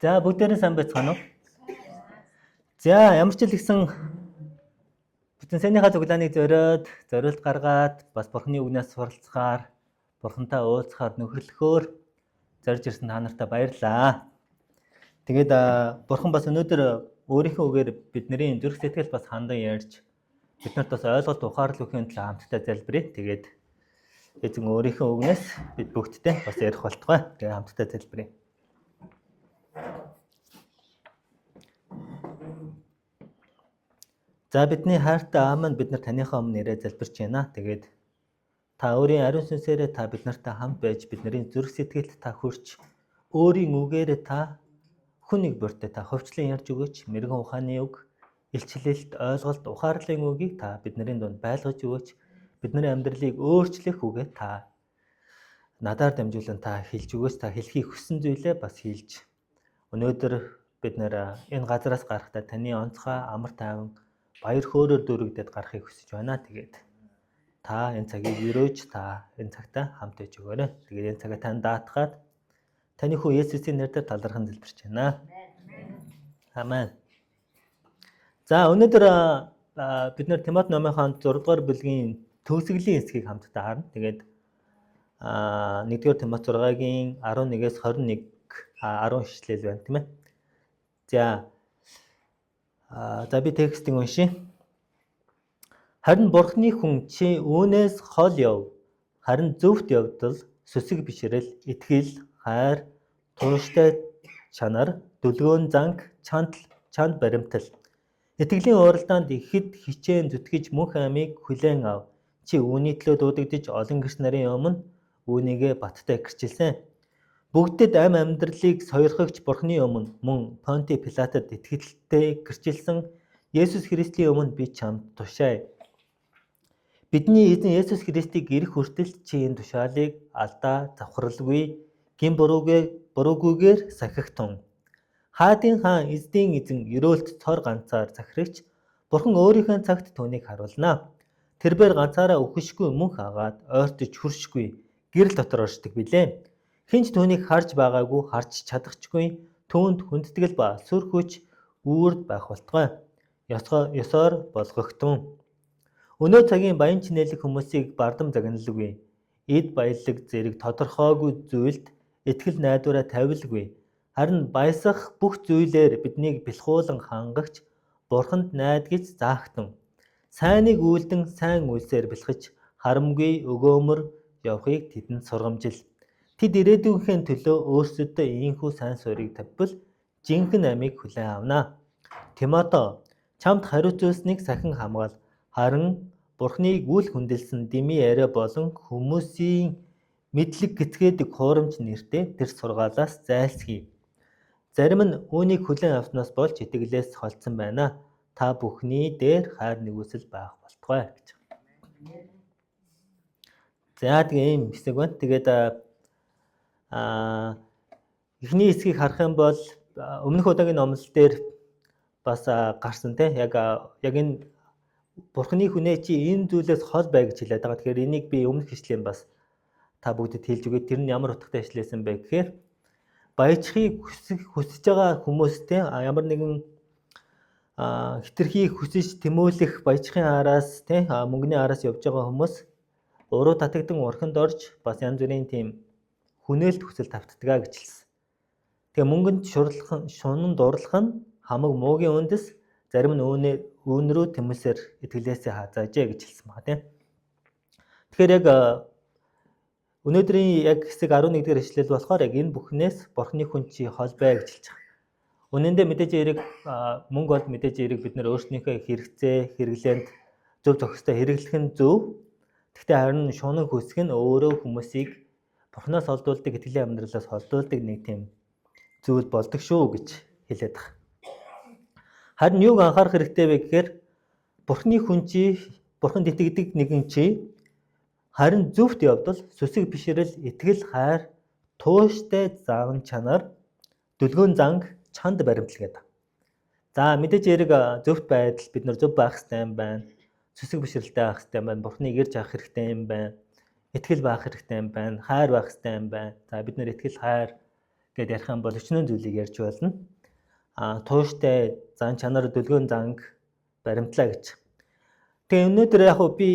За бүгдээрээ сайн байцгаана уу? За ямар ч л гэсэн бүтэн сайнныхаа цуглааныг зориулт гаргаад бас Бурхны үгнээс суралцахаар, Бурхантай уулзахаар нөхөрлөхөөр зорж ирсэн та нартай баярлалаа. Тэгээд Бурхан бас өнөөдөр өөрийнхөө үгээр бидний зүрх сэтгэл бас хандан ярьж биднэрт бас ойлголт ухаарл өгөхөнд л хамтдаа залбирая. Тэгээд эзэн өөрийнхөө үгнээс бид бүгдтэй бас ярих болтугай. Тэгээд хамтдаа залбирая. За бидний хайртай Аав маань бид нар таныхаа өмнө ирээ залбирч байна. Тэгээд та өөрийн ариун сүнсээрээ та бид нартай хамт байж бидний зүрх сэтгэлд та хүрч өөрийн үгээрээ та хүн нэг бүртээ та хөвчлэн ярьж өгөөч. Мэргэн ухааны үг, илчлэлт, ойлголт, ухаарлын үгийг та бидний дунд байлгаж өгөөч. Бидний амьдралыг өөрчлөх үгээ та надаар дамжуулан та хэлж өгөөч. Та хэлхийг хүссэн зүйлээ бас хэлж. Өнөөдөр бид нэр энэ газараас гарахдаа таны онцгой амар тайван баяр хөөрөөр дүүрэгдээд гарахыг хүсэж байна. Тэгээд та энэ цагийг өрөөж та энэ цагтаа хамт байж өгөөрэй. Тэгээд энэ цагаа тань даатгаад таны хүү Есүсийн нэрээр талархан залбирч байна. Амен. За өнөөдөр бид нэр Тимот номынхаа 6 дугаар бүлгийн төгсгөлийн хэсгийг хамтдаа харна. Тэгээд 1-р Тимот 6-гийн 11-ээс 21 10 ишлэл байна, тийм ээ. За би текстийг уншия. Харин Бурхны хүн чи үүнээс хол яв. Харин зөвхт явдал сүсэг бишрэл, итгэл, хайр, тууштай чанар, дүлгөөн занг, чанд баримтал. Итгэлийн уралдаанд ихэд хичээн зүтгэж мөнх амийг хүлээн ав. Чи үүний төлөө дуудагдж олон гэрч нарын өмнө үүнийгээ баттай гэрчилсэн. Бүгдэд ам амьдралыг сойрхогч Бурхны өмнө мөн Понти Пилатад итгэлтэй гэрчилсэн Есүс Христийн өмнө би чамд тушаая. Бидний эзэн Есүс Христийг ирэх хүртэл чи энэ тушаалыг алдаа завхралгүй гин буруугүйгээр сахигтун. Хаадын хаан эздийн эзэн ерөөлт цор ганцаар захирагч Бурхан өөрийнхөө цагт түүнийг харуулна. Тэрээр ганцаараа үхэшгүй мөнх агаад ойртож хүршгүй гэрэл дотор оршдог билээ. Хинч түүнийг харж байгаагүй, харж чадахчгүй, түүнд хүндэтгэл ба сүр хүч үүрд байх болтугай. Ёсоор болгогдсон. Өнөө цагийн баян чинэлэг хүмүүсийг бардам загналгүй. Эд баялаг зэрэг тодорхойгүй зүйлд итгэл найдвараа тавилгүй. Харин баясах бүх зүйлээр биднийг бэлхуулан хангагч Бурханд найдаж заагтун. Сайныг үйлдэн сайн үйлсээр бэлхэж харамгүй өгөөмөр явахыг тэдэнд сургамжил. Тэд ирээдүйнхээ төлөө өөрсдөдөө ийхүү сайн суурийг тавьбал жинхэнэ амийг хүлээн авна. Тимото, чамд хариуцуулсныг сахин хамгаал. Харин Бурхныг үл хүндэлсэн дими яриа болон хүмүүсийн мэдлэг гэцгээдэг хуурамч нэртэй тэр сургаалаас зайлсхий. Зарим нь үүнийг хүлээн авснаас болж итгэлээс холдсон байна. Та бүхний дээр хайр нэгүсэл байх болтугай гэж. За тэгээ ийм хэсэг байна. Тэгээд эхний хэсгийг харах юм бол өмнөх удаагийн номлол дээр бас гарсан тийм яг энэ Бурхны хүнээ чи энэ зүйлээс хол бай гэж хэлээд байгаа. Тэгэхээр энийг би өмнөх ишлэлийн бас та бүгдэд хэлж өгье. Тэр нь ямар утгатай ишлээсэн бэ гэхээр баяжхийг хүсэж байгаа хүмүүстэй ямар нэгэн хитрхийг хүсэж тэмүүлэх баяжхын араас тийм мөнгөний араас явж байгаа хүмүүс уруу татагдан урханд орж бас янз бүрийн тийм хүнээлт хүсэл тавтдгаа гэж хэлсэн. Тэгээ мөнгөнд шунан дурлах нь хамаг муугийн үндэс, зарим нь үүнрүү тэмүүлсээр итгэлээсээ хазаажээ гэж хэлсэн байна тийм. Тэгэхээр яг өнөөдрийн яг хэсэг 11-р ишлэл болохоор яг энэ бүхнээс Бурхны хүн чи хол бай гэж хэлж байгаа. Үнэн дээр мэдээж эерэг мөнгө бол мэдээж эерэг бид нэр өөрснийхөө хэрэгцээ, хэрэглээнд зөв зохистой хэрэглэх нь зөв. Гэхдээ харин шунан хүсэх нь өөрөө хүмүүсийг Бурхнаас холдуулдаг, итгэлийн амьдралаас холдуулдаг нэг тийм зүйл болдог шүү гэж хэлээд байгаа. Харин юуг анхаарах хэрэгтэй вэ гэхээр Бурхны хүн чи Бурханд итгэдэг нэгэн чи харин зөвхт явдал сүсэг бишрэл, итгэл, хайр, тууштай заан чанар, дүлгөөн занг, чанд баримтал гэдэг. За мэдээж эерэг зөвхт байдал бид нар зөв байх хэрэгтэй юм байна. Сүсэг бишрэлтэй байх хэрэгтэй юм байна. Бурхныг ирж авах хэрэгтэй юм байна. Итгэл байх хэрэгтэй юм байна. Хайр байх хэрэгтэй юм байна. За бид нар итгэл, хайр гэдээ ярих юм бол өчнөө зүйлийг ярьж болно. Тууштай зан чанар дүлгөөний занг баримтлаа гэж. Тэгээ өнөөдөр яг би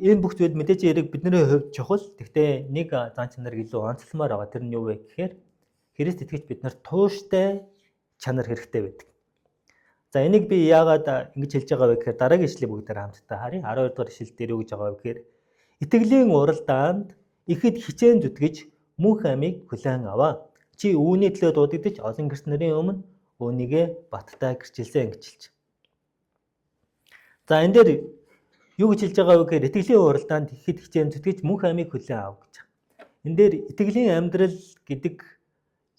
энэ бүх зүйл мэдээж яриг бидний хувьд чухал. Гэхдээ нэг зан чанарыг илүү онцлмоор байгаа. Тэр нь юу вэ гэхээр Христ итгэж бид нар тууштай чанар хэрэгтэй байдаг. За энийг би яагаад ингэж хэлж байгаа вэ гэхээр дараагийн ишлэгийг бүгдээр хамтдаа харъя. 12 дугаар ишлэл дээр юу гэж байгаа вэ гэхээр итгэлийн уралдаанд ихэд хичээн зүтгэж мөнх амийг хүлээн аваа. Чи үүний төлөө дуудагдаж олон гэрч нарын өмнө үүнийгээ баттай гэрчилсэн гэж хэлж. За энэ дээр юу гэж хэлж байгаа вэ гэхээр итгэлийн уралдаанд ихэд хичээн зүтгэж мөнх амийг хүлээн ав гэж. Энэ дээр итгэлийн амьдрал гэдэг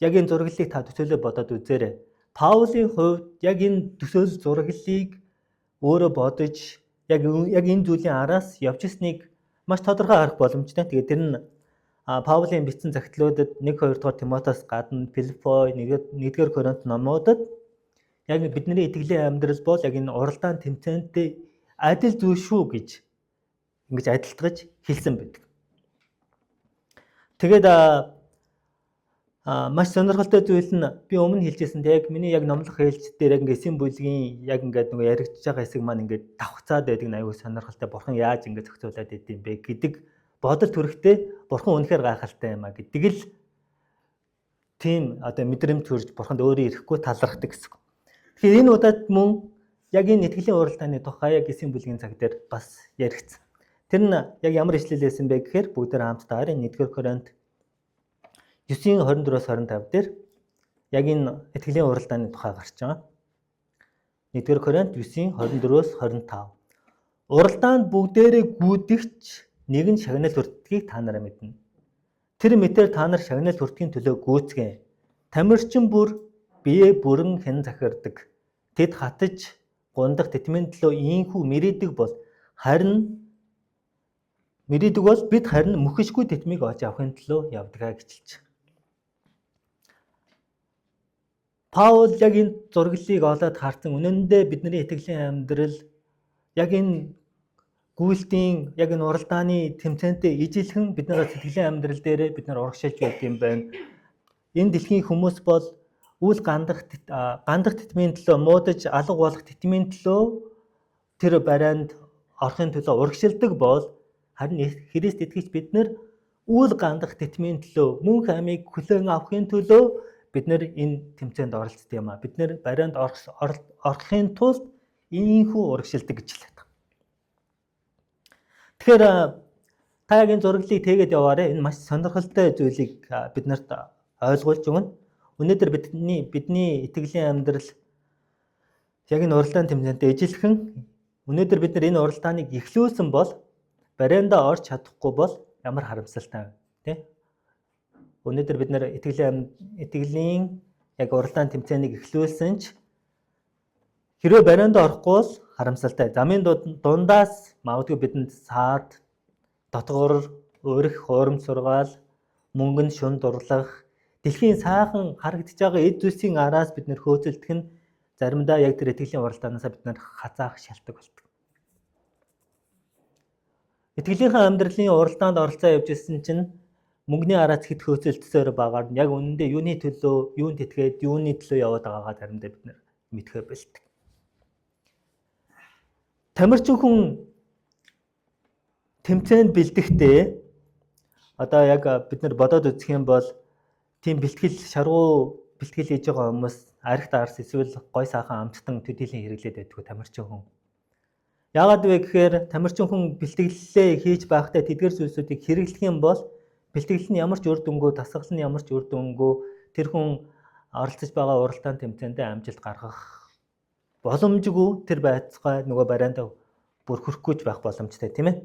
яг энэ зураглалыг та төсөөлөө бодоод үзээрэй. Паулийн хувьд яг энэ төсөөлөл зураглалыг өөрөө бодож яг энэ зүйлийн араас явж ирснийг маш тодорхой харах боломжтой. Тэгээд тэр нь Паулийн бичсэн захидлуудад 1-2 дугаар Тимотеос гадна Филиппой 1-р Коринт номуудад яг бидний итгэлийн амьдрал бол яг энэ уралдаан тэмцээнтэй адил зүйл шүү гэж ингэж адилтгаж хэлсэн байдаг. Тэгээд маш сонирхолтой зүйл нь би өмнө хэлжсэнд яг миний яг номлох хэлж дээр яг ингээ эсийн бүлгийн яг ингээд нөгөө яригдж байгаа хэсэг маань ингээд давхцаад байдаг нь аюу сонирхолтой. Бурхан яаж ингээд зохицуулаад идэм бэ гэдэг бодол төрхтэй бурхан үнэхээр гайхалтай юм а гэдэг л тийм одоо мэдрэмж төрж бурханд өөрөө ирэхгүй талархдаг гэсэн. Тэгэхээр энэ удаад мөн яг энэ итгэлийн уралдааны тухай яг эсийн бүлгийн цаг дээр бас яригдсан. Тэр нь яг ямар ишлэлээсэн бэ гэхээр бүгдээр хамтдаа 1-р Коринт 9:24-25 дээр яг энэ итгэлийн уралдааны тухай гарч байгаа. 1-р Коринт 9:24-25. Уралдаанд бүгдээрээ гүйдэгч нэгэн шагнал хүртдгийг та нараа мэднэ. Тэр мэтээр та нар шагнал хүртгийн төлөө гүйцгэн. Тамирчин бүр бие бүрэн хэн захирдаг. Тэд хатаж гундах тэтмийн төлөө ийхүү мэрийдэг бол бид харин мөхөшгүй тэтмийг олж авахын төлөө явдгаа гэж хэлж. Паул яг энэ зураглалыг олоод харсан үнэндээ бидний итгэлийн амьдрал яг энэ гүйлтийн яг энэ уралдааны тэмцээнтэй ижилхэн бидний сэтгэлийн амьдрал дээр бид нар урагшилж байдаг юм байна. Энэ дэлхийн хүмүүс бол үл гандах тэтмийн төлөө муудаж алга болох тэтмийн төлөө тэр барайнд орохын төлөө урагшилдаг бол харин Христ итгэж бид нар үл гандах тэтмийн төлөө мөнх амийг хүлээн авахын төлөө бид нэр энэ тэмцээнд оролцдог юм а. Бид нэр барайнд орохын тулд ийхүү урагшилдаг гэж хэлээд байна. Тэгэхээр та яг энэ зураглалыг тэгээд яваарэ. Энэ маш сонирхолтой зүйлийг бид нарт ойлгуулж өгнө. Өнөөдөр бидний итгэлийн амьдрал яг энэ уралдаан тэмцээнтэй ижилхэн өнөөдөр бид нар энэ уралдааныг эхлүүлсэн бол барайндаа орж чадахгүй бол ямар харамсалтай вэ? Тэ? Өнөөдөр бид нэр итгэлийн яг уралдаан тэмцээнийг эхлүүлсэн ч хэрвээ барайндаа орохгүй бол харамсалтай. Замын дундаас магадгүй бидэнд саад, дотгор, өрх, хуурамч сургаал, мөнгөнд шун дурлах, дэлхийн сайхан харагдаж байгаа эд зүйлсийн араас бид нэр хөөцөлдөх нь заримдаа яг тэр итгэлийн уралдаанаас бид нэр хазаах шалтгаан болдог. Итгэлийнхаа амьдралын уралдаанд оролцоо явж ирсэн чинь мөнгөний араас хэд хөөцөлдсөөр багаар яг үнэндээ юуны төлөө, юунд итгээд, юуны төлөө яваад байгаагаа заримдаа бид нэр мэдхээ болдог. Тамирчин хүн тэмцээнд бэлдэхдээ одоо яг бид нар бодоод үзэх юм бол тийм бэлтгэл шаргуу бэлтгэл хийж байгаа хүмүүс архит арс эсвэл гой сайхан амттан төдийлэн хэрэглээд байдгүй тамирчин хүн. Яагаад вэ гэхээр тамирчин хүн бэлтгэлээ хийж байхдаа тэдгээр зүйлсүүдийг хэрэглэх юм бол бэлтгэл нь ямар ч үр дүнгүй, тасгал нь ямар ч үр дүнгүй тэр хүн оролцож байгаа уралдаан тэмцээндээ амжилт гаргах боломжгүй тэр байцгаа нөгөө барайндаа бүр хөрөхгүй байх боломжтой тийм ээ.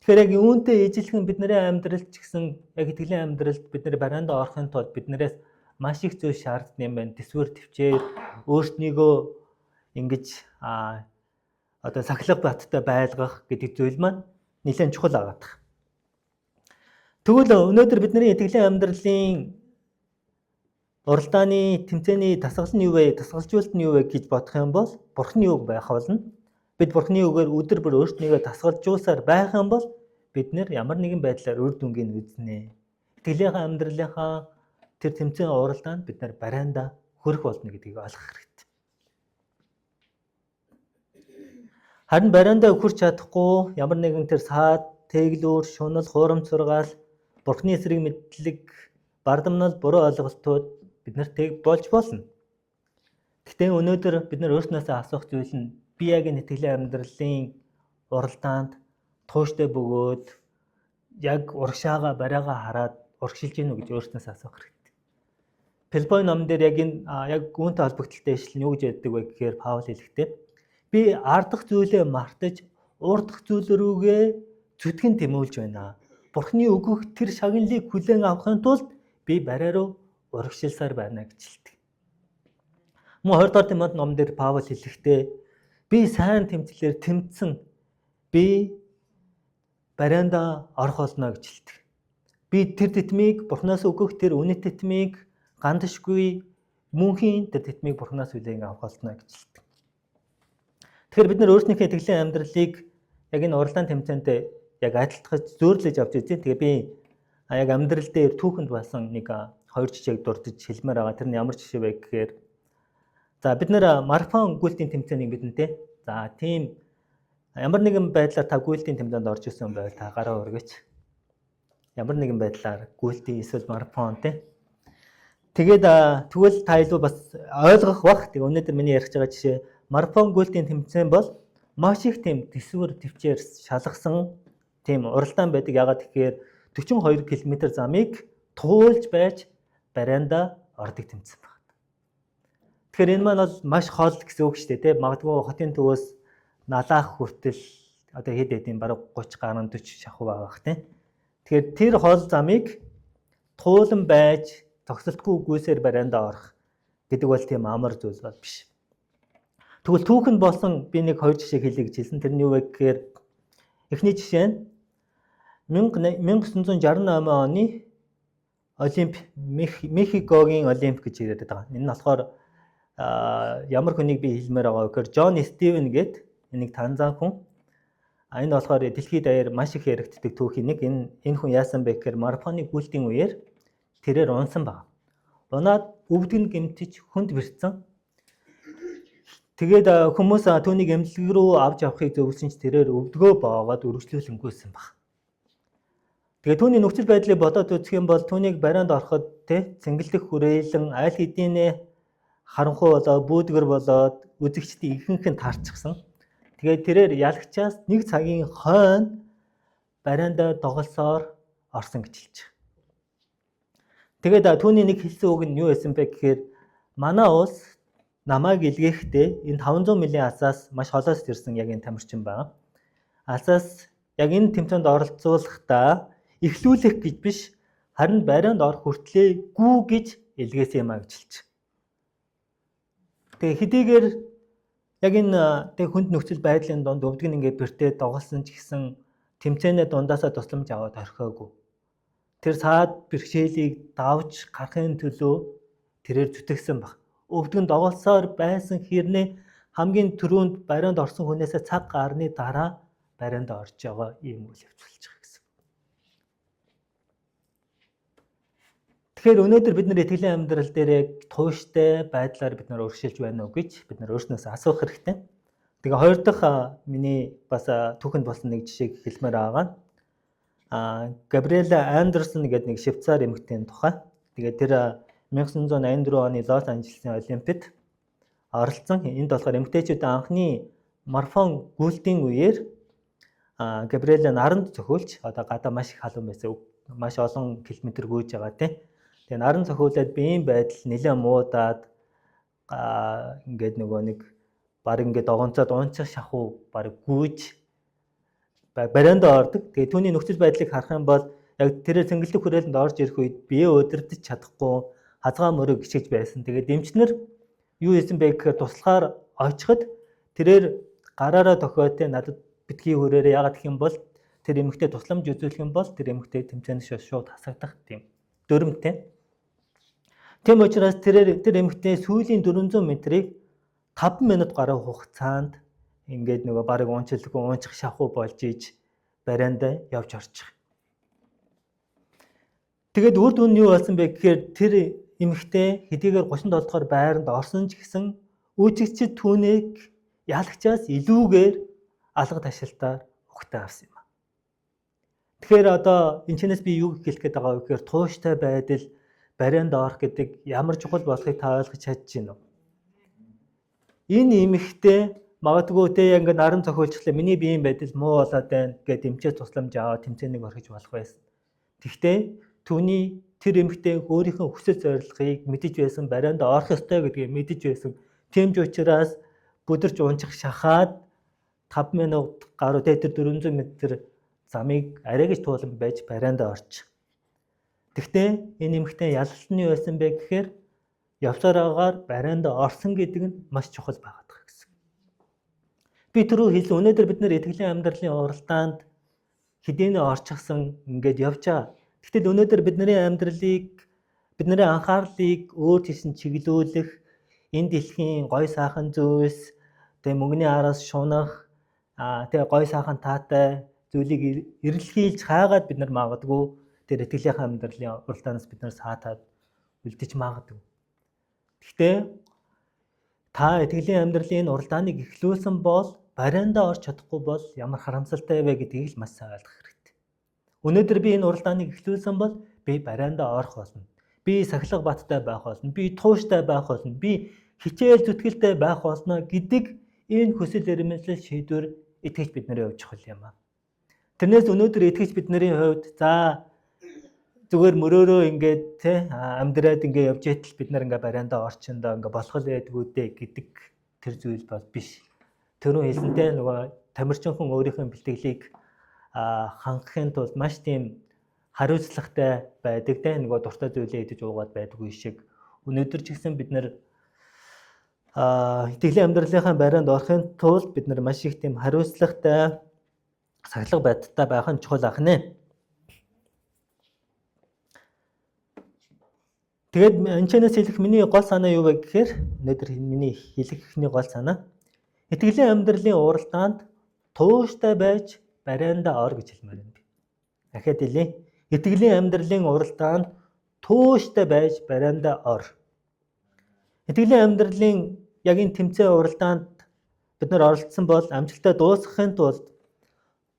Тэгэхээр яг үүнтэй ижилхэн бидний амьдралд ч гэсэн яг итгэлийн амьдралд бид нэр барайндаа орохын тулд биднээс маш их зүйл шаарддаг юм байна. Тэсвэр төвчээр өөртнийгөө ингэж одоо сахилга баттай байлгах гэдэг зүйл маань нэлээд чухал агаадах. Тэгвэл өнөөдөр бидний итгэлийн амьдралын уралдааны тэмцээний дасгал нь юу вэ? Дасгалжуулалт нь юу вэ гэж бодох юм бол Бурхны үг байх болно. Бид Бурхны үгээр өдөр бүр өөртнийгөө дасгалжуулсаар байх юм бол бид нэр ямар нэгэн байдлаар үр дүнгийг үзнэ. Итгэлийн амьдралынхаа тэр тэмцээн уралдаанд бид нар барайндаа хүрэх болно гэдгийг ойлгох хэрэгтэй. Харин барайндаа хүрч чадахгүй ямар нэгэн тэр саад, тэглүүр, шунал, хуурам сургаал, Бурхны эсрэг мэдлэг, бардамнал, буруу ойлголтууд биднэрт болж болно. Гэхдээ өнөөдөр бид нар өөрснөөсөө асуух зүйл нь би яг энэ итгэлийн амьдралын уралдаанд тууштай бөгөөд яг урагшаага барайгаа хараад урагшилж гинүү гэж өөрснөөсөө асуух хэрэгтэй. Филиппо номон дээр яг энэ яг үүнтэй холбогдлолтой ишлэл нь юу гэж яддаг вэ гэхээр Паул хэлэхдээ би ардах зүйлээ мартаж урдах зүйл рүүгээ зүтгэн тэмүүлж байна. Бурхны өгөх тэр шагналыг хүлээн авахын тулд би барай руу урагшилсаар байна гэж хэлдэг. Мөн 20 дахь Тимот номон дээр Паул хэлэхдээ би сайн тэмцлэр тэмцсэн би барайндаа орох болно гэж хэлдэг. Би тэр тэтмийг Бурхнаас өгөх тэр үнэт тэтмийг гандашгүй мөнхийн тэр тэтмийг Бурхнаас хүлээн авах болно гэж хэлдэг. Тэгэхээр бид нар өөрсдийнхээ итгэлийн амьдралыг яг энэ уралдаан тэмцээндээ яг адилтгаж зөөрлөж авч үзье. Тэгээ би яг амьдрал дээр түүхэнд басан нэг 2 жишээг дурдж хэлмээр байгаа. Тэр нь ямар жишээ вэ гэхээр за бид нэр марафон гүйлтийн тэмцээнийг бидэнтэй. За тийм ямар нэгэн байдлаар та гүйлтийн тэмцээнд орж исэн байвал та гараа өргөж. Ямар нэгэн байдлаар гүйлтийн эсвэл марафон тий. Тэгээд тэгвэл та илүү бас ойлгох бах. Тэгээ өнөөдөр миний ярих байгаа жишээ марафон гүйлтийн тэмцээн бол маш их тийм төсвөр төвчээр шалгасан тийм уралдаан байдаг. Ягаад гэхээр 42 км замыг туулж байж барайндаа ордог тэмцээн байна. Тэгэхээр энэ маань бол маш хол гэсэн үг шүү дээ. Магадгүй хотын төвөөс налаах хүртэл одоо хэд хэдийн бараг 30 гаруй 40 шахуу байгаа бах тийм. Тэгэхээр тэр хол замыг туулан байж тогтолтгүй гүйсээр барайндаа орох гэдэг бол тийм амар зүйл бол биш. Тэгвэл түүхэнд болсон би нэг 2 жишээ хэлье гэж хэлсэн. Тэр нь юу вэ гэхээр эхний жишээ нь 1968 оны Мехикогийн Олимп гэж яриад байгаа. Энэ нь болохоор ямар хүнийг би хэлмээр байгаа вэ гэхээр Джон Стивен гэдэг энийг танзан хүн. Энэ болохоор дэлхийд даяар маш их яригддаг түүхийн нэг. Энэ хүн яасан бэ гэхээр марафоны гүйлтийн үеэр тэрээр унсан баг. Унаад өвдгөн гэмтэж хүнд бэрцсэн. Тэгээд хүмүүс түүнийг эмнэлэг рүү авч явахыг зөвлөсөн ч тэрээр өвдгөө боогоод үргэлжлүүлэнгүйсэн баг. Тэгээд түүний нөхцөл байдлыг бодоод үзэх юм бол түүнийг барайнд ороход цэнгэлдэх хүрээлэн аль хэдийнэ харанхуй болоод бүүдгэр болоод үзэгчдийн ихэнх нь тарчихсан. Тэгээд тэрээр ялагчаас 1 цагийн хойно барайндаа доголсоор орсон гэж хэлж байгаа. Тэгээд түүний нэг хэлсэн үг нь юу байсан бэ гэхээр манай улс намайг илгээхдээ энэ 500 милийн асаас маш холоос ирсэн яг энэ тамирчин байна. Асаас яг энэ тэмцээнд оролцуулахдаа эхлүүлэх гэж биш харин барайнд орох хүртлээ гүү гэж илгээсэн юм а гэж хэлж. Тэгээ хэдийгээр яг энэ хүнд нөхцөл байдлын донд өвдгөн ингээд бэртээ доголсон ч гэсэн тэмцээнээ дундаасаа тусламж аваад орхиогүй. Тэр саад бэрхшээлийг давж гарахын төлөө тэрээр зүтгэсэн баг. Өвдгөн доголсоор байсан хэрнээ хамгийн түрүүнд барайнд орсон хүнээсээ цаг гарны дараа барайнд орж байгаа юм үйл явцлж байгаа гэсэн. Тэгэхээр өнөөдөр бид нар итгэлийн амьдрал дээр яг тууштай байдлаар бид нар урагшилж байна уу гэж бид нар өөрснөөс асуух хэрэгтэй. Тэгээ хоёр дахь миний бас түүхэнд болсон нэг жишээг хэлмээр байгаа. Габриэла Андерсон гэдэг нэг Швейцар эмэгтэйн тухай. Тэгээ тэр 1984 оны Лос Анжелесийн Олимпиад оролцсон. Энд болохоор эмэгтэйчүүдийн анхны марафон гүйлтийн үеэр Габриэла наранд цохиулж одоо гадаа маш их халуун байсан. Маш олон километр гүйж байгаа тийм. Тэгээ наран цохиулаад биеийн байдал нэлээд муудаад ингээд нөгөө нэг баг ингээд догонцоод унцах шахуу баг гүйж барайнд ордог. Тэгээ түүний нөхцөл байдлыг харах юм бол яг тэрээр цэнгэлдэх хүрээлэнд орж ирэх үед бие удирдах чадахгүй хазгаа мөрөг гიშгэж байсан. Тэгээ дэмчнэр юу хийсэн бэ гэхээр туслахаар очиход тэрээр гараараа тохиотой надад битгий хүрээрээ ягаад гэх юм бол тэр эмэгтэй тусламж үзүүлэх юм бол тэр эмэгтэй тэмцээнээс шууд хасагдах тийм дөрмтэй. Тийм учраас тэр эмэгтэй сүүлийн 400 метрийг 5 минут гаруй хугацаанд ингээд нөгөө барыг унчлахгүй унчих шахуу болж иж барайндаа явж орчих. Тэгээд үр дүн нь юу болсон бэ гэхээр тэр эмэгтэй хэдийгээр 37 дугаар байранд орсон ч гэсэн үүчигчид түүнийг ялагчаас илүүгээр алга ташилтаар ухтаа авсан юм. Тэгэхээр одоо энэ чэнэс би юу хэлэх гээд байгаа вэ гэхээр тууштай байдал барианд орох гэдэг ямар чухал болохыг та ойлгож чадж байна уу? Энэ эмэгтэй магадгүй тэ ингээд наран цохиулчихлаа миний биеийн байдал муу болоод байна гэд эмчээ тусламж аваад тэмцээнийг орхиж болох байсан. Гэхдээ түүний тэр эмэгтэй өөрийнхөө хүсэл зорилгыг мэдэж байсан, барианд орох ёстой гэдгийг мэдэж байсан. Тийм ч учраас бүдэрч унчих шахаад 5 минут гаруй тэр 400 м замыг арайгаж туулан байж барианд орч. Гэхдээ энэ эмэгтэй ялалт нь юу байсан бэ гэхээр явсараагаар барианд орсон гэдэг нь маш чухал байгаад байгаа гэсэн. Би түрүү хэлсэн өнөөдөр бид нэр итгэлийн амьдралын уралдаанд хэдийнэ орчихсан ингээд явж байгаа. Гэтэл өнөөдөр бидний амьдралыг бидний анхаарлыг өөр тийш чиглүүлэх энэ дэлхийн гой сайхан зүйлс тэг мөнгөний араас шунах тэг гой сайхан таатай зүйлийг эрэлхийлж хаагаад бид нар магадгүй тэр итгэлийн амьдралын уралдаанаас бид нар саатаад үлдэж магадгүй. Гэхдээ та итгэлийн амьдралын уралдааныг эхлүүлсэн бол бариандаа орч чадахгүй бол ямар харамсалтай вэ гэдгийг л маш сайн ойлгох хэрэгтэй. Өнөөдөр би энэ уралдааныг эхлүүлсэн бол би бариандаа орох болно. Би сахилга баттай байх болно. Би тууштай байх болно. Би хичээл зүтгэлтэй байх болно гэдэг энэ хүсэл эрмэлзэл шийдвэр итгэж бидний хувьд чухал юм аа. Тэрнээс өнөөдөр итгэж бидний хувьд за зүгээр мөрөөрөө ингээд амьдраад ингээд явж итэл бид нар ингээд бариандаа орчиндоо ингээд болох л байдгүй дээ гэдэг тэр зүйл бол биш. Тэрөө хэлсэнтэй нөгөө тамирчинхан өөрийнхөө бэлтгэлийг хангахын тулд маш тийм хариуцлагатай байдаг те нөгөө дуртай зүйлээ идэж уугаад байдгүй шиг өнөөдөр ч гэсэн бид нар итгэлийн амьдралынхаа барианд орохын тулд бид нар маш их тийм хариуцлагатай сахилга байдалтай байх нь чухал ахнэ. Тэгээд анчнаас хэлэх миний гол санаа юу вэ гэхээр өнөөдөр миний хэлэх ихний гол санаа итгэлийн амьдралын уралдаанд тууштай байж бариандаа ор гэж хэлмээр байна. Дахиад хэлье. Итгэлийн амьдралын уралдаанд тууштай байж бариандаа ор. Итгэлийн амьдралын яг энэ тэмцээн уралдаанд бид нар оролцсон бол амжилтаа дуусгахын тулд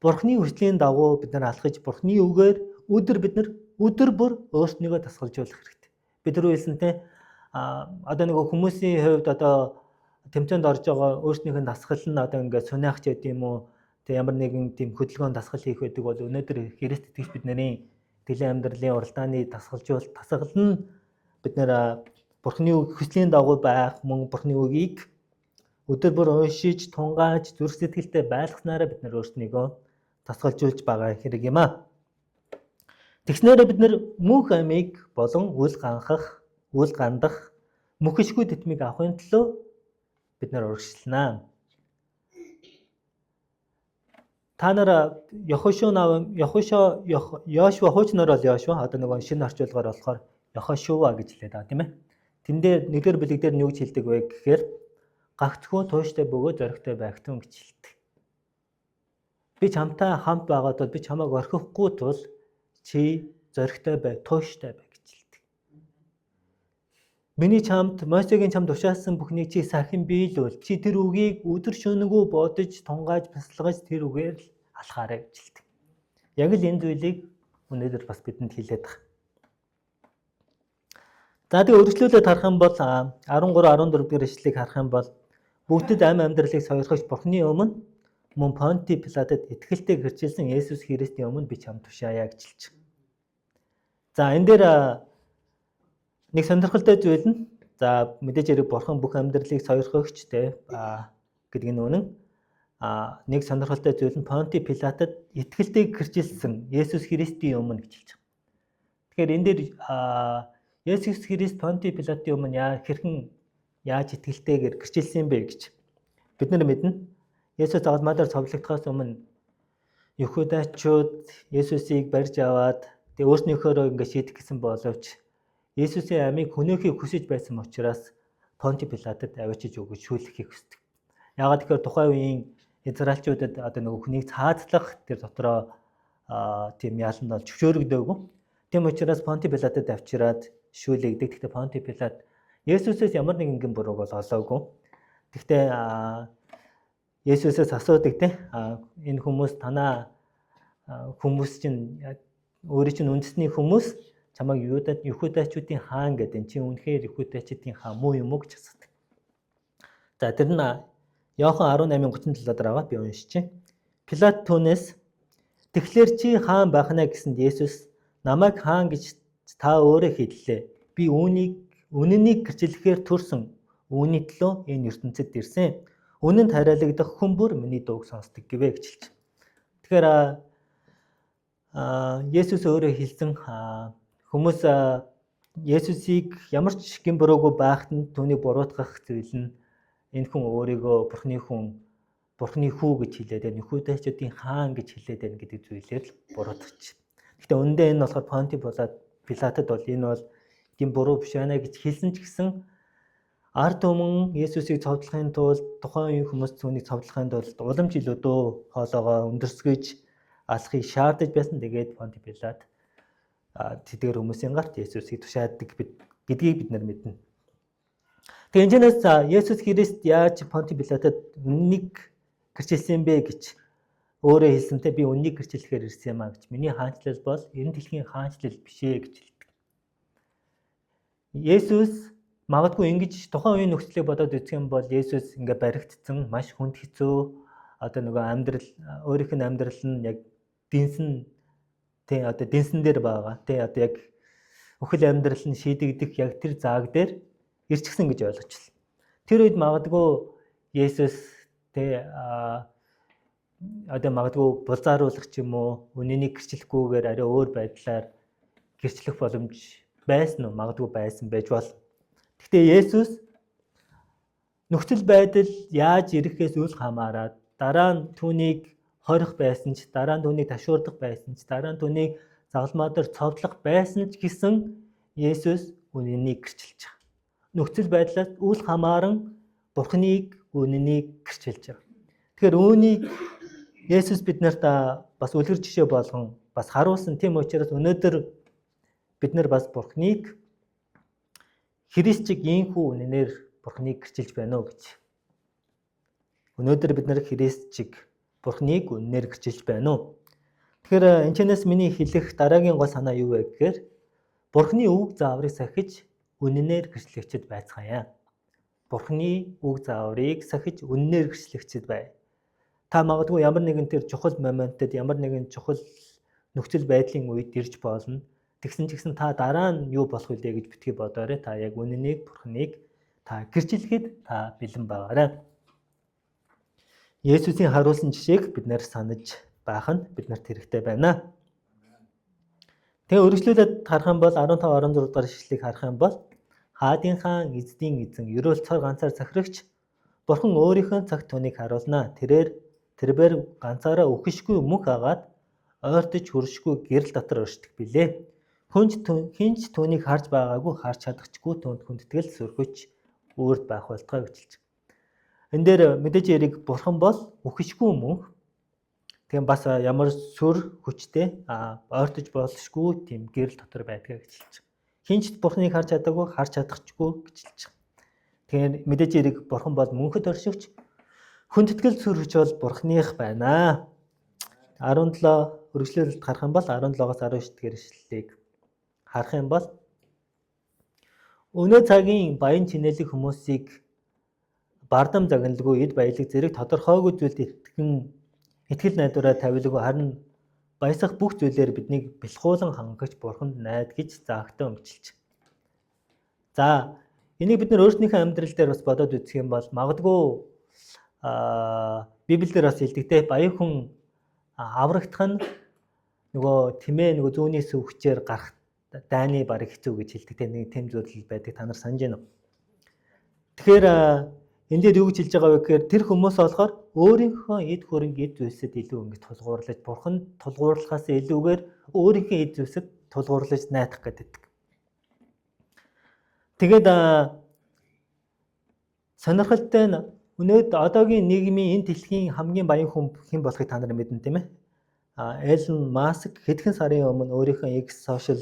Бурхны хүслийн дагуу бид нар алхаж Бурхны үгээр өдөр бүр өөрснийгөө дасгалжуулах хэрэгтэй. Бид нар хэлсэнтэй одоо нэг хүмүүсийн хувьд одоо тэмцээнд орж байгаа өөрснийхөө дасгал нь одоо ингээд сунаах ч гэдэм үү тэг ямар нэгэн тийм хөдөлгөөн дасгал хийх байдаг бол өнөөдөр Христ итгэж бидний итгэлийн амьдралын уралдааны дасгал нь бид нар Бурхны хүслийн дагуу байх мөн Бурхны үгийг өдөр бүр уншиж тунгааж зүрх сэтгэлтэй байлгаснараа бид нар өөрснийгөө дасгалжуулж байгаа хэрэг юм аа. Тэгснээрээ бид нар мөнх амийг болон үл гандах мөхөшгүй тэтмийг авахын төлөө бид нар урагшлана. Та нар Йошуа хуучнаар бол Йошуа одоо нэг шинэ орчуулгаар болохоор Йохошуа гэж хэлээд байгаа тийм ээ. Тэндээ нэгдүгээр бүлэг дээр нь юу гэж хэлдэг вэ гэхээр гагцхүү тууштай бөгөө зоригтой байгтун гэж хэлдэг. Би чамтай хамт байгаад бол би чамайг орхихгүй тул чи зоригтой бай, тууштай бай гэж хэлдэг. Миний чамд Мосегийн чамд тушаасан бүхнийг чи сахин биелүүл. Чи тэр үгийг өдөр шөнөгүй бодож, тунгааж, бясалгаж тэр үгээр л алхаарай гэж хэлдэг. Яг л энэ зүйлийг өнөөдөр бас бидэнд хэлээд байгаа. За тэгээ үргэлжлүүлээд харах юм бол 13 14 дэх ишлэгийг харах юм бол бүгдэд амьдралыг сойрхож Бурхны өмнө мөн Понти Пилатад итгэлтэй гэрчилсэн Есүс Христийн өмнө би чамд тушаая гэж хэлж байна. За энэ дээр нэг сонирхолтой зүйл нь за мэдээж хэрэг Бурхан бүх амьдралыг сойрхогч те гэдэг нь үнэн. Нэг сонирхолтой зүйл нь Понти Пилатад итгэлтэй гэрчилсэн Есүс Христийн өмнө гэж хэлж байна. Тэгэхээр энэ дээр Есүс Христ Понти Пилатын өмнө хэрхэн яаж итгэлтэйгээр гэрчилсэн бэ гэж бид нар мэднэ. Есүс алмаар цовлогдохоос өмнө Юхудачууд Есүсийг барьж аваад тэгээ өөрснийхөө ингэ шийдэх гэсэн боловч Есүсийн амийг хөнөөхийг хүсэж байсан учраас Понти Пилатад авчиж өгч шүүлэхийг хүсдэг. Яагаад гэхээр тухайн үеийн Израильчуудад одоо нэг хүнийг цаазлах тэр дотроо тийм яаланд бол зөвшөөрөгдөөгүй. Тийм учраас Понти Пилатад авчираад шүүлэгдэг. Гэхдээ Понти Пилат Есүсээс ямар нэгэн бурууг бол олоогүй. Гэхдээ Есүсээс асуудаг те энэ хүмүүс танаа хүмүүс чинь өөрийн чинь үндэсний хүмүүс чамайг Юхудачуудын хаан гэдэг энэ чинь үнэхээр Юхудачуудын хаан муу юм уу гэж асуудаг. За тэр нь Иохан 18:37 дараа би уншиж. Пилат түүнээс "Тэгэхээр чи хаан байх нэ" гэсэнд Есүс "Намайг хаан гэж та өөрөө хэллээ. Би үнэнийг гэрчлэхээр төрсөн. Үүний төлөө энэ ертөнцид ирсэн. Үнэнд хариалагдах хүн бүр миний дууг сонсдог" гэвэ гэж хэлж. Тэгэхээр Есүс өөрөө хэлсэн хүмүүс Есүсийг ямар ч гин буруугүй байхад нь түүнийг буруутгах зүйл нь энэ хүн өөрийгөө Бурхны хүү гэж хэлээд байна. Юхудачуудын хаан гэж хэлээд байна гэдэг зүйлээр л буруутгач. Гэхдээ үндэ энэ болохоор Понти Пилатад бол энэ бол гин буруу биш байна гэж хэлсэн ч гэсэн ард түмэн Есүсийг цовдлохын тулд тухайн үеийн хүмүүс түүнийг цовдлохын тулд уламж илүүдөө хоолоогоо өндөрсгөж алахыг шаардаж байсан. Тэгээд Понти Пилат тэдгээр хүмүүсийн гарт Есүсийг тушааддаг гэдгийг бид нар мэднэ. Тэгээд энэс Есүс Христ яаж Понти Пилатад үннийг гэрчилсэн бэ гэж өөрөө хэлсэнтэй би үннийг гэрчлэхээр ирсэн юм а гэж. Миний хаанчлал бол энэ дэлхийн хаанчлал биш ээ гэж хэлдэг. Есүс магадгүй ингэж тухайн үеийн нөхцөлийг бодоод үзэх юм бол Есүс ингээ баригдсан маш хүнд хэцүү нөгөө амьдрал өөрийнх нь амьдрал нь яг дэнсэн дээр байгаа. Яг өхөл амьдрал нь шийдэгдэх яг тэр зааг дээр ирчихсэн гэж ойлгочихлоо. Тэр үед магадгүй Есүс магадгүй булзааруулах ч юм уу үнэнийг гэрчлэхгүйгээр арай өөр байдлаар гэрчлэх боломж байсан уу? Магадгүй байсан байж болно. Гэхдээ Есүс нөхцөл байдал яаж ирэхээс үл хамааран дараа нь түүнийг хорих байсан ч, дараа нь түүнийг ташуурдах байсан ч, дараа нь түүнийг загалмаа дээр цовдлох байсан ч гэсэн Есүс үнэнийг гэрчилж байгаа. Нөхцөл байдлаас үл хамааран Бурхныг үнэнийг гэрчилж байгаа. Тэгэхээр үүнийг Есүс биднэрт бас үлгэр жишээ болгон бас харуулсан. Тийм учраас өнөөдөр бид нар бас Бурхныг Христчиг ийхүү үнэнээр Бурхныг гэрчилж байна уу гэж. Өнөөдөр бид нар Христчиг Бурхныг үнэнээр гэрчилж байна уу? Тэгэхээр энэчнээс миний хэлэх дараагийн гол санаа юу вэ гэхээр Бурхны үг зааврыг сахиж үнэнээр гэрчлэгчд байцгаая. Бурхны үг зааврыг сахиж үнэнээр гэрчлэгчд бай. Та магадгүй ямар нэгэн тэр чухал моментод ямар нэгэн чухал нөхцөл байдлын үед ирж болно. Тэгсэн ч гэсэн та дараа нь юу болох вэ гэж битгий бодоорой. Та яг үнэнийг Бурхныг та гэрчлэхэд та бэлэн байгаарай. Есүсийн харуулсан жишээг бид нэр санаж байх нь биднэрт хэрэгтэй байна. Тэгээ үргэлжлүүлээд харах юм бол 15-16 дугаар ишлэлийг харах юм бол хаадын хаан эздийн эзэн ерөөл цор ганцаар захирагч Бурхан өөрийнхөө цагт түүнийг харуулнаа. Тэрээр ганцаараа үхэшгүй мөнх агаад ойртож хүршгүй гэрэл дотор өршдөг билээ. Хинч түүнийг харж байгаагүй харж чадахчгүй түүнд хүндэтгэл сөргөж өөрт байх болтгой гэж хэлж. Энэ дээр мэдээж яриг Бурхан бол үхэшгүй мөнх. Тийм бас ямар сүр хүчтэй ойртож болшгүй тийм гэрэл дотор байдгаа гэж хэлж. Хинч Бурханыг харж чадаагүй харж чадахчгүй гэж хэлж. Тэгэхээр мэдээж яриг Бурхан бол мөнхөд оршигч. Хүндэтгэл сүр хүч бол Бурханых байна. 17 үргэлжлүүлэлт харах юм бол 17-аас 19 дэх ишлэлийг харах юм бол өнөө цагийн баян чинэлэг хүмүүсийг бардам загналгүй эд баялаг зэрэг тодорхойгүй зүйлд итгэл найдвараа тавилгүй харин баясах бүх зүйлээр биднийг бэлхуулан хангагч Бурханд найдаж заагтаа өмчилж. За энийг бид нар өөрсдийнхөө амьдрал дээр бас бодоод үзэх юм бол магадгүй Библиэр бас хэлдэгтэй баян хүн аврагдах нь нөгөө зүүнний сүвчээр гарах дайны бараг хэцүү гэж хэлдэг. Нэг тэм зүйл байдаг. Та нар санаж байна уу? Тэгэхээр энэ дээр юу гэж хэлж байгаа вэ гэхээр тэр хүмүүс болохоор өөрийнхөө эд хөрөнгө эд зүйлсэд илүү ингэж тулгуурлаж Бурханд тулгуурлахаас илүүгээр өөрийнхөө эд зүйлсэд тулгуурлаж найдах гэдэг. Тэгээд сонирхолтой нь одоогийн нийгмийн энэ дэлхийн хамгийн баян хүн хэн болохыг та нар мэднэ тийм ээ? Элон Маск хэдхэн сарын өмнө өөрийнхөө X social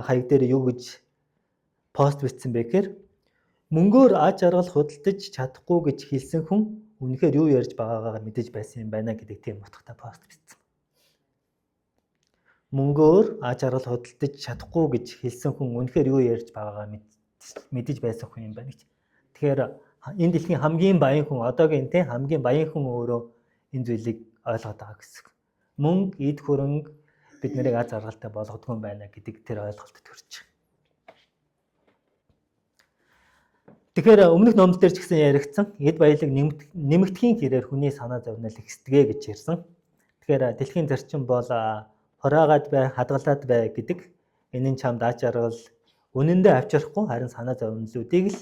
хаяг дээр юу гэж пост бичсэн бэ гэхээр мөнгөөр аж аргал худалдаж чадахгүй гэж хэлсэн хүн үнэхээр юу ярьж байгаагаа мэдэж байсан юм байна гэдэг тийм утгатай пост бичсэн. Мөнгөөр аж аргал худалдаж чадахгүй гэж хэлсэн хүн үнэхээр юу ярьж байгаагаа мэдэж байсан хүн юм байна гэж. Тэгэхээр энэ дэлхийн хамгийн баян хүн одоогийн тийм хамгийн баян хүн өөрөө энэ зүйлийг ойлгоод байгаа гэсэн. Мөнгө, эд хөрөнгө бид нарыг аз жаргалтай болгодгүй юм байна гэдэг тэр ойлголтод хүрч байгаа. Тэгэхээр өмнөх номлол дээр ч гэсэн яригдсан эд баялаг нэмэгдэхийн хэрээр хүний санаа зовнил ихсдэгэ гэж ярьсан. Тэгэхээр дэлхийн зарчим бол хораагаад бай, хадгалаад бай гэдэг энэ нь чамд аж аргал үнэндээ авчрахгүй харин санаа зовнилуудыг л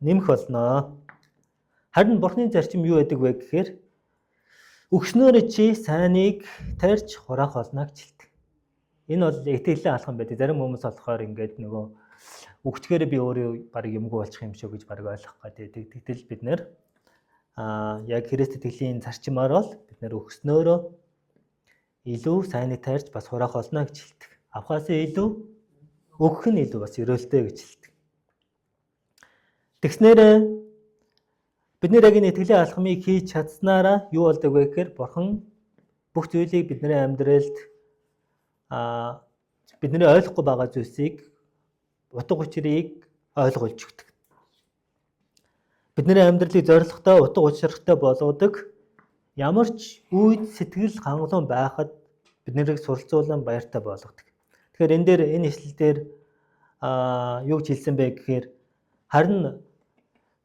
нэмэх болно. Харин Бурхны зарчим юу гэдэг вэ гэхээр өгснөөр чи сайныг тарьж хураах болно гэж хэлдэг. Энэ бол итгэлээ алхам байдаг. Зарим хүмүүс болохоор ингээд нөгөө өгчгээрээ би өөрөө баг юмгүй болчих юм шүү гэж баг ойлгох гэдэг. Тэгтэл бид нэр яг Христ итгэлийн зарчмаар бол бид нэр өгснөөрөө илүү сайныг тарьж бас хураах болно гэж хэлдэг. Авахаас илүү өгөх нь илүү бас өрөөлтэй гэж хэлдэг. Тэгснээр бид нэр яг энэ итгэлийн алхмыг хийж чадсанараа юу болдог вэ гэхээр Бурхан бүх зүйлийг бидний амьдралд бидний ойлгохгүй байгаа зүйлсийг утга учирыг ойлгуулж өгдөг. Бидний амьдралыг зорилготой, утга учиртай болгодог ямар ч үед сэтгэл хангалуун байхад биднийг суралцуулан баяртай болгодог. Тэгэхээр энэ дээр энэ ишлэл дээр юу гэж хэлсэн бэ гэхээр харин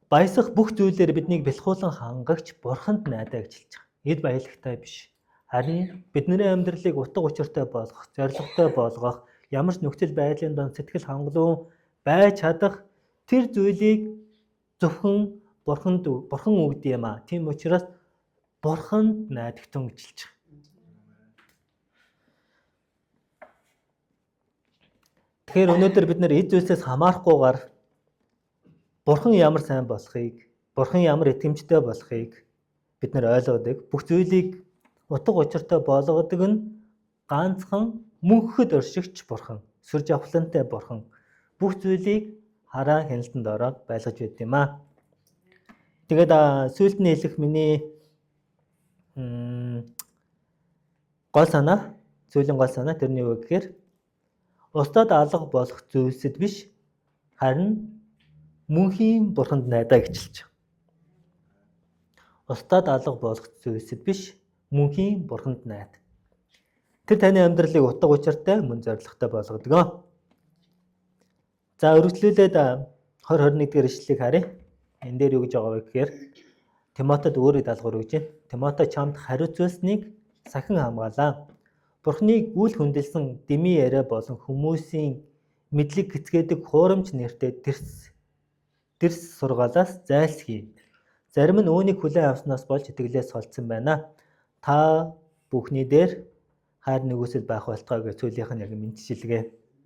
баясах бүх зүйлээр биднийг бэлхуулан хангагч Бурханд найдаа гэж хэлж байгаа. Эд баялагтай биш. Харин бидний амьдралыг утга учиртай болгох, зорилготой болгох, ямар ч нөхцөл байдлын донд сэтгэл хангалуун байж чадах тэр зүйлийг зөвхөн Бурхан өгдөг юм аа. Тийм учраас Бурханд найдагтун гэж хэлж байгаа. Тэгэхээр өнөөдөр бид нэр эд зүйлсээс хамаарахгүйгээр Бурхан ямар сайн болохыг, Бурхан ямар итгэмжтэй болохыг бид нэр ойлгодог. Бүх зүйлийг утга учиртай болгодог нь ганцхан мөнхөд оршигч Бурхан, сүр жавхлантай Бурхан бүх зүйлийг хараа хяналтанд ороод байлгаж байд юм аа. Тэгээд сүүлд нь хэлэх миний сүүлийн гол санаа тэрний юу гэхээр устдад алга болох зүйлсэд биш харин мөнхийн Бурханд найдаа гэж хэлж байгаа. Устдад алга болох зүйлсэд биш мөнхийн Бурханд найд. Тэр таны амьдралыг утга учиртай мөн зоригтой болгодог. За өргөжлүүлээд 20-21 дэх ишлэлийг харъя. Энэ дээр юу гэж байгаа вэ гэхээр Тимотед өөрийн даалгавар өгж байна. Тимото чамд хариуцуулсныг сахин хамгаалаа. Бурхныг үл хөндөлсөн дими яриа болон хүмүүсийн мэдлэг гэцгээдэг хуурамч нэртэй дэрс сургаалаас зайлсхий. Зарим нь үүнийг хүлээн авснаас болж итгэлээс солдсон байна. Та бүхний дээр хайр нөгөөсөл байх болтгой гэж зүйлийнх нь яг мэдчилгээ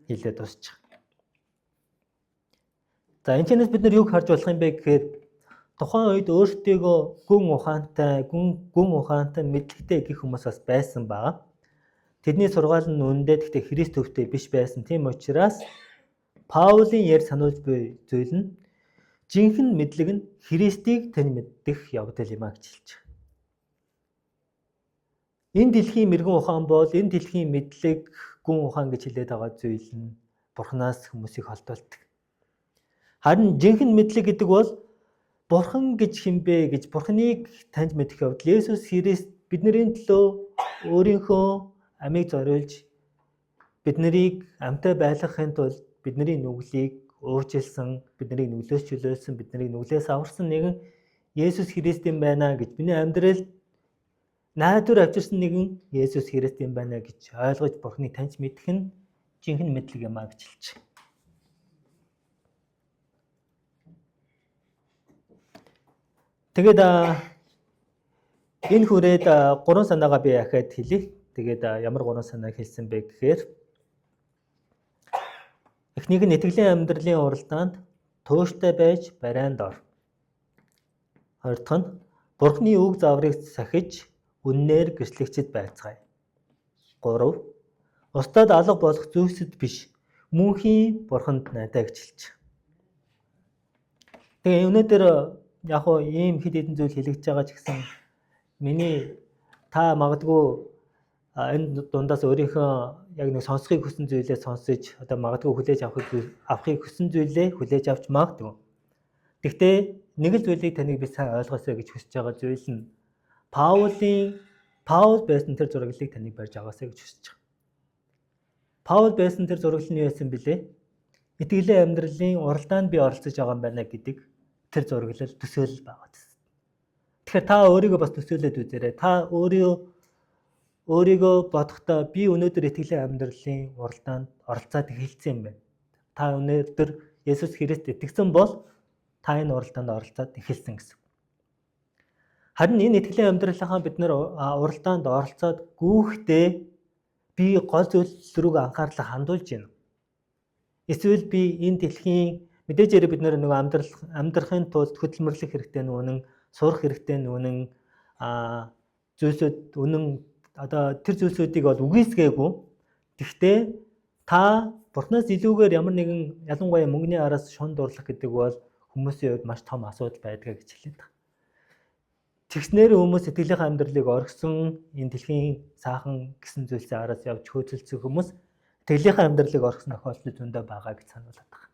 хэлээд дуусчих. За энэ чэнэс бид нар юг харж болох юм бэ гэхээр тухайн үед өөртөөгөө гүн ухаантай мэдлэгтэй гэх хүмүүс бас байсан баа. Тэдний сургаал нь үнэндээ гэхдээ Христ төвтэй биш байсан. Тийм учраас Паулийн ярь сануулж буй зүйл нь жинхэнэ мэдлэг нь Христийг тань мэддэх явдал юм а гэж хэлж байгаа. Энэ дэлхийн мэрэгэн ухаан бол энэ дэлхийн мэдлэг гүн ухаан гэж хэлээд байгаа зүйл нь Бурханаас хүмүүсийг холдуулдаг. Харин жинхэнэ мэдлэг гэдэг бол Бурхан гэж хинбэ гэж Бурханыг таньж мэдэх явдал. Есүс Христ бидний төлөө өөрийнхөө амийг зориулж биднийг амьтаа байлгахын тулд бидний нүглийг уучлсан, биднийг нүглээс чөлөөлсөн, биднийг нүглээс аварсан нэгэн Есүс Христ юм байна гэж миний амьдралд найдвар авчирсан нэгэн Есүс Христ юм байна гэж ойлгож Бурханыг таньж мэдэх нь жинхэнэ мэдлэг юм а гэж хэлж байна. Тэгээд энэ хүрээд 3 санаагаа би ахаад хэлье. Тэгээд ямар 3 санааг хэлсэн бэ гэхээр эхнийг нь итгэлийн амьдралын уралдаанд тууштай байж барайнд ор. Хоёр дахь нь Бурхны үг заврыг сахиж үннээр гэрчлэгчд байцгаая. 3. Устдад алга болох зүйлсэд биш мөнхийн бурханд найдаа гэж хэлж. Тэгээ өнөөдөр яг уу ийм хэд хэдэн зүйл хэлэгдэж байгаа ч гэсэн миний та магадгүй энэ дундаас өөрийнхөө яг нэг сонсхийг хүсэн зүйлээ сонсож одоо магадгүй хүлээж авахыг хүсэн зүйлээ хүлээж авч магадгүй. Гэхдээ нэг л зүйлийг таныг би сайн ойлгосоо гэж хүсэж байгаа зүйл нь Паул байсан тэр зураглалыг таныг барьж аваасаа гэж хүсэж байгаа. Паул байсан тэр зураглал нь яасан бilé? Итгэлийн амьдралын уралдаанд би оролцож байгаа юм байна гэдэг тэр зураглал төсөөлөл байгаа. Тэгэхээр та өөрийгөө бас төсөөлөд үзээрэй. Та өөрийгөө бодохдоо би өнөөдөр итгэлийн амьдралын уралдаанд оролцоод эхэлсэн юм байна. Та өнөөдөр Есүс Христ итгэсэн бол та энэ уралдаанд оролцоод эхэлсэн гэсэн. Харин энэ итгэлийн амьдралынхаа бид нар уралдаанд оролцоод гүйхдээ би гол зүйл рүү анхаарлаа хандуулж байна. Эсвэл би энэ дэлхийн мэдээж бид нар нэг амьдрахын тулд хөдөлмөрлөх хэрэгтэй нүнэн сурах хэрэгтэй нүнэн зүйлсүүд одоо тэр зүйлсүүдийг бол үгүйсгээгүй. Гэхдээ та Бурханаас илүүгээр ямар нэгэн ялангуяа мөнгөний араас шун дурлах гэдэг бол хүмүүсийн хувьд маш том асуудал байдаг гэж хэлээд байна. Тэгснээр хүмүүс сэтгэлийн амьдралыг орхисон энэ дэлхийн саахан гэсэн зүйлсийн араас явж хөөцөлдсөн хүмүүс сэтгэлийн амьдралыг орхисон тохиолдол зөндөө байгаа гэж сануулдаг байна.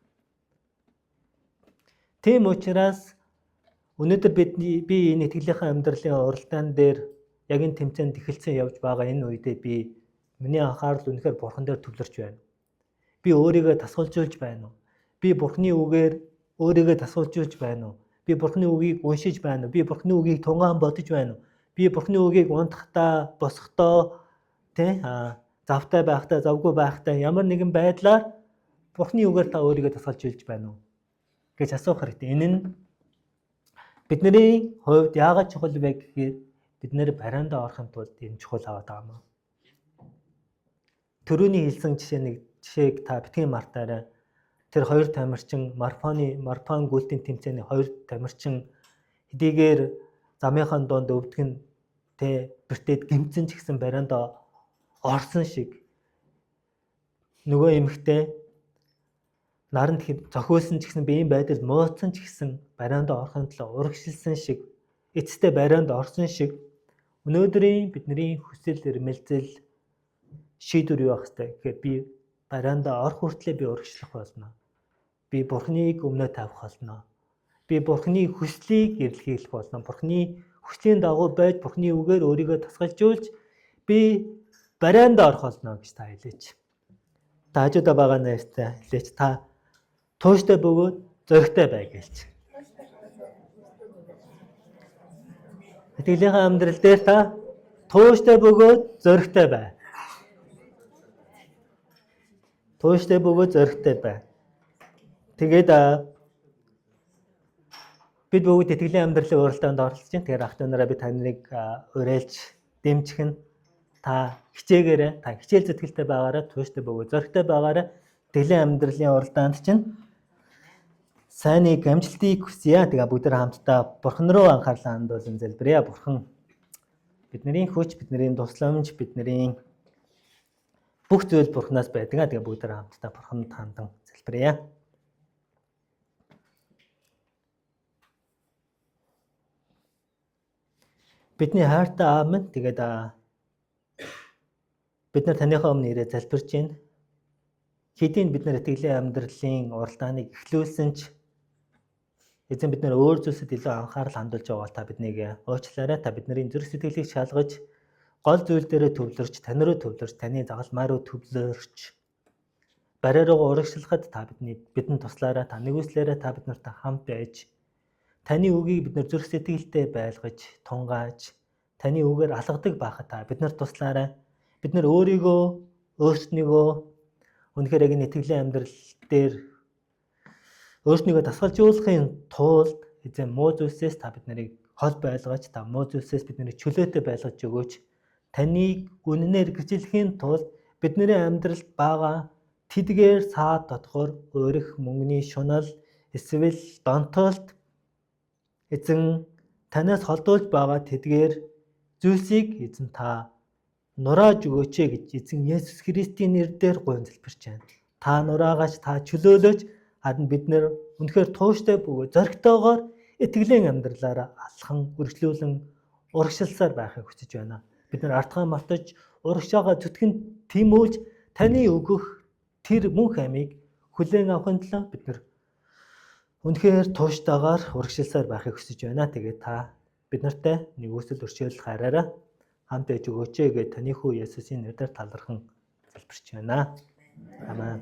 Тийм учраас өнөөдөр би энэ итгэлийн амьдралын уралдаан дээр яг энэ тэмцээнд эхэлсэн явж байгаа энэ үедээ би миний анхаарал үнэхээр Бурхан дээр төвлөрч байна. Би өөрийгөө тасгалжуулж байна уу? Би Бурханы үгээр өөрийгөө тасгалжуулж байна уу? Би Бурханы үгийг уншиж байна уу? Би Бурханы үгийг тунгаан бодож байна уу? Би Бурханы үгийг унтахдаа, босохдоо завтай байхдаа, завгүй байхдаа ямар нэгэн байдлаар Бурханы үгээр та өөрийгөө тасгалжуулж байна уу гэж асуух хэрэгтэй. Энэ нь бидний хувьд яагаад чухал вэ гэхээр бид нэр бариандаа орохын тулд энэ чухал аваад байгаа юм. Төрөний хэлсэн жишээг та битгий мартаарай. Тэр хоёр тамирчин марафон гүйлтийн тэмцээний хоёр тамирчин хэдийгээр замынхаа донд өвдгөн бэртээд гэмцэн ч гэсэн бариандаа орсон шиг нөгөө эмэгтэй наранд зохиулсан ч гэсэн биеийн байдал мууцсан ч гэсэн бариандаа орохын тулд урагшилсан шиг эцэстээ барианд орсон шиг өнөөдрийн бидний хүсэл эрмэлзэл шийдвэр юу байх вэ гэхээр би бариандаа орох хүртлээр би урагшлах болно. Би Бурханыг өмнө тавих болно. Би Бурханы хүслийг эрэлхийлэх болно. Бурханы хүслийн дагуу байж Бурханы үгээр өөрийгөө тасгалжуулж би бариандаа орох болно гэж та хэлээч. Та хажуудаа байгаа найзтай хэлээч. Та тууштай бөгөөд зоригтой бай гэлч. Итгэлийн амьдрал дээр та тууштай бөгөөд зоригтой бай. Тууштай бөгөөд зоригтой бай. Тэгээд бид бүгд итгэлийн амьдралын уралдаанд оролцож байна. Тэгэхээр ах トゥ нараа би таныг уриалж дэмжих нь та хичээгээрэй. Та хичээл зүтгэлтэй байгаарай, тууштай бөгөөд зоригтой байгаарай. Итгэлийн амьдралын уралдаанд чинь сайныг амжилтыг хүсье. Тэгээ бүгд хамтдаа Бурхан руу анхаарлаа хандуулан залбирая. Бурхан бидний хүч, бидний тусламж, бидний бүх зүйл Бурханаас байдаг. Тэгээ бүгд хамтдаа Бурханд хандан залбирая. Бидний хайртай аав минь тэгээд бид нар таныхаа өмнө ирээ залбирч байна. Хэдийн бид нар итгэлийн амьдралын уралдааныг эхлүүлсэн ч эзэн бид нар өөр зүйлсэд илүү анхаарал хандуулж байгаа та биднийг уучлаарай. Та бидний зүрх сэтгэлийг шалгаж гол зүйл дээрээ төвлөрч, тань руу төвлөрч, таны загалмай руу төвлөрч бариараа урагшлахад та бидэнд туслаарай. Та нэгүслээрээ та бид нартай хамт байж таны үгийг бид нар зүрх сэтгэлдээ байлгаж, тунгааж, таны үгээр алгадаг байхад та бид нар туслаарай. Бид нар өөрсдийгөө үнэхээр яг итгэлийн амьдрал дээр өөрсдийгөө тасгалжуулахын тулд эзэн муу зүйлсээс та бид нарыг хол байлгаж, та муу зүйлсээс бид нарыг чөлөөтэй байлгаж өгөөч. Таныг үнэнээр гэрчлэхийн тулд бидний амьдралд байгаа тэдгээр саад дотгоор өөрөх мөнгөний шунал эсвэл донтолт эзэн танаас холдуулж байгаа тэдгээр зүйлсийг эзэн та нурааж өгөөч гэж эзэн Есүс Христийн нэрээр гуйн залбирч байна. Та та нураагаач та чөлөөлөөч харин бид нэр үнэхээр тууштай бөгөөд зоригтойгоор итгэлийн амьдралаараа алхан үргэлжлүүлэн урагшилсаар байхыг хүсэж байна. Бид нар артгаа мартаж урагшаага зүтгэн тимүүлж таны өгөх тэр мөнх амийг хүлээн авахын тулд бид нар үнэхээр тууштайгаар урагшилсаар байхыг хүсэж байна. Тэгээд та бид нартай нэг үсэл өршөөлөх хараараа хамт ээж өгөөч гэж таны хүү Есүсийн нэрээр талархан залбирч байна. Амен.